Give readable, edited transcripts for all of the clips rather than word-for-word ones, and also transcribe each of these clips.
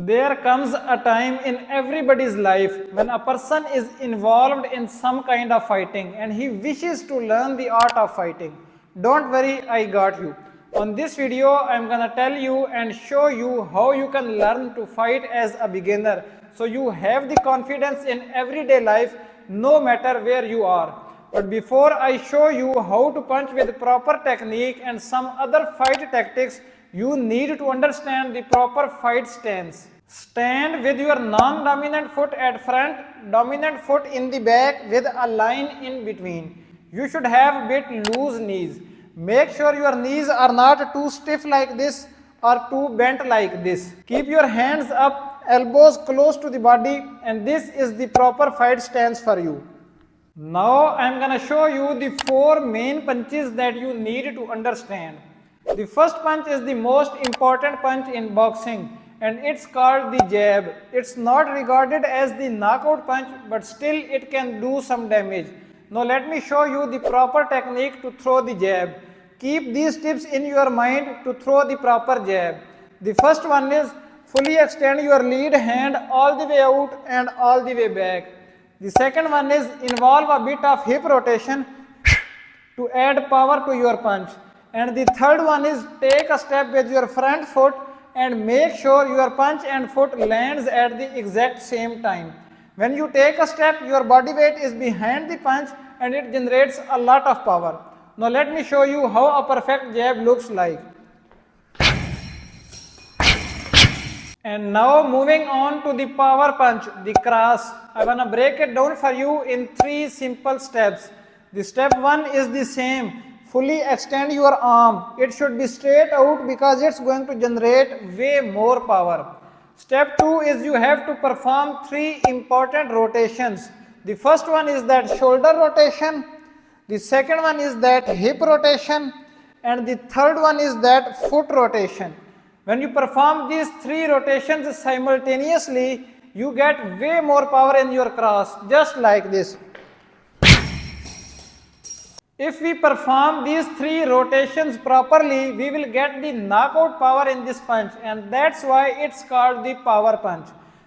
There comes a time in everybody's life when a person is involved in some kind of fighting and he wishes to learn the art of fighting. Don't worry, I got you. On this video, I'm gonna tell you and show you how you can learn to fight as a beginner, so you have the confidence in everyday life no matter where you are. But before I show you how to punch with proper technique and some other fight tactics, you need to understand the proper fight stance. Stand with your non-dominant foot at front, dominant foot in the back with a line in between. You should have bit loose knees. Make sure your knees are not too stiff like this or too bent like this. Keep your hands up, elbows close to the body, and this is the proper fight stance for you. Now I am gonna show you the 4 main punches that you need to understand. The first punch is the most important punch in boxing and it's called the jab. It's not regarded as the knockout punch, but still it can do some damage. Now let me show you the proper technique to throw the jab. Keep these tips in your mind to throw the proper jab. The first one is fully extend your lead hand all the way out and all the way back. The second one is involve a bit of hip rotation to add power to your punch. And the third one is take a step with your front foot and make sure your punch and foot lands at the exact same time. When you take a step, your body weight is behind the punch and it generates a lot of power. Now let me show you how a perfect jab looks like. And now moving on to the power punch, the cross. I wanna break it down for you in 3 simple steps. The step 1 is the same. Fully extend your arm. It should be straight out because it's going to generate way more power. Step 2 is you have to perform 3 important rotations. The first one is that shoulder rotation. The second one is that hip rotation. And the third one is that foot rotation. When you perform these 3 rotations simultaneously, you get way more power in your cross, just like this. If we perform these 3 rotations properly, we will get the knockout power in this punch, and that's why it's called the power punch.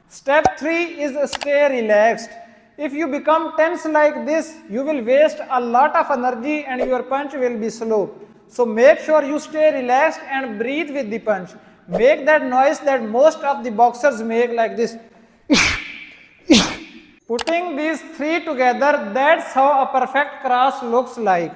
Step 3 is stay relaxed. If you become tense like this, you will waste a lot of energy and your punch will be slow. So make sure you stay relaxed and breathe with the punch. Make that noise that most of the boxers make, like this. Putting these 3 together, that's how a perfect cross looks like.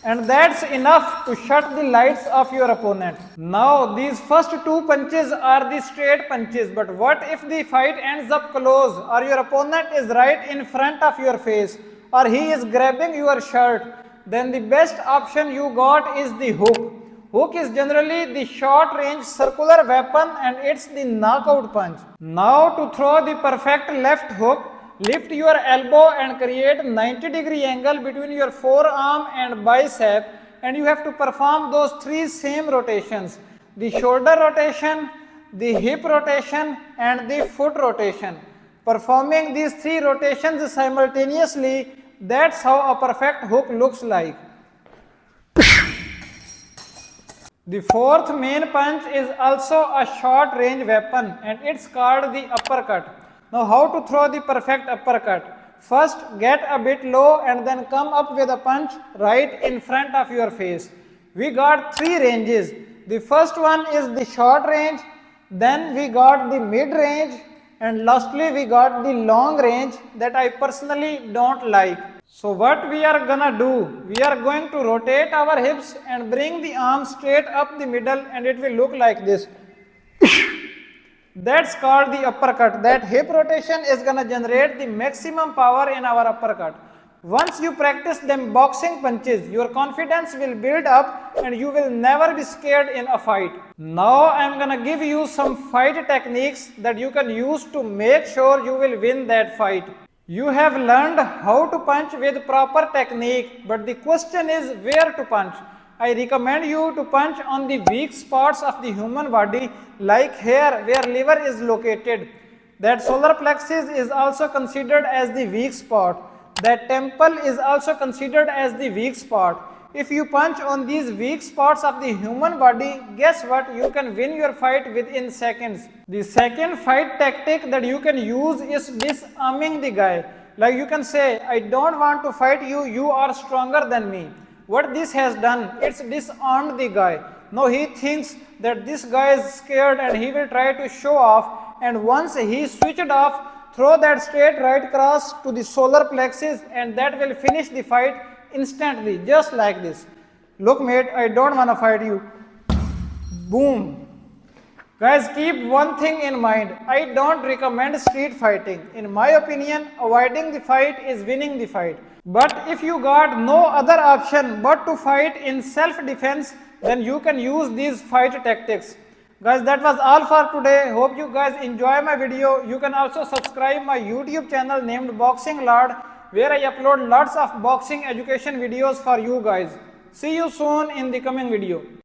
And that's enough to shut the lights of your opponent. Now these first 2 punches are the straight punches, but what if the fight ends up close or your opponent is right in front of your face or he is grabbing your shirt? Then the best option you got is the hook. Hook is generally the short range circular weapon and it's the knockout punch. Now to throw the perfect left hook, lift your elbow and create 90-degree angle between your forearm and bicep, and you have to perform those 3 same rotations. The shoulder rotation, the hip rotation and the foot rotation. Performing these 3 rotations simultaneously, that's how a perfect hook looks like. The 4th main punch is also a short range weapon and it's called the uppercut. Now how to throw the perfect uppercut? First get a bit low and then come up with a punch right in front of your face. We got 3 ranges. The first one is the short range, then we got the mid range, and lastly we got the long range that I personally don't like. So what we are gonna do, we are going to rotate our hips and bring the arm straight up the middle and it will look like this. That's called the uppercut. That hip rotation is gonna generate the maximum power in our uppercut. Once you practice them boxing punches, your confidence will build up and you will never be scared in a fight. Now I am gonna give you some fight techniques that you can use to make sure you will win that fight. You have learned how to punch with proper technique, but the question is where to punch. I recommend you to punch on the weak spots of the human body, like here where liver is located. That solar plexus is also considered as the weak spot. That temple is also considered as the weak spot. If you punch on these weak spots of the human body, guess what? You can win your fight within seconds. The second fight tactic that you can use is disarming the guy. Like you can say, I don't want to fight you, you are stronger than me. What this has done, it's disarmed the guy. Now he thinks that this guy is scared and he will try to show off, and once he switched off, throw that straight right cross to the solar plexus and that will finish the fight instantly, just like this. Look mate, I don't want to fight you. Boom. Guys, keep one thing in mind. I don't recommend street fighting. In my opinion, avoiding the fight is winning the fight. But if you got no other option but to fight in self-defense, then you can use these fight tactics. Guys, that was all for today. Hope you guys enjoy my video. You can also subscribe my YouTube channel named Boxing Lord, where I upload lots of boxing education videos for you guys. See you soon in the coming video.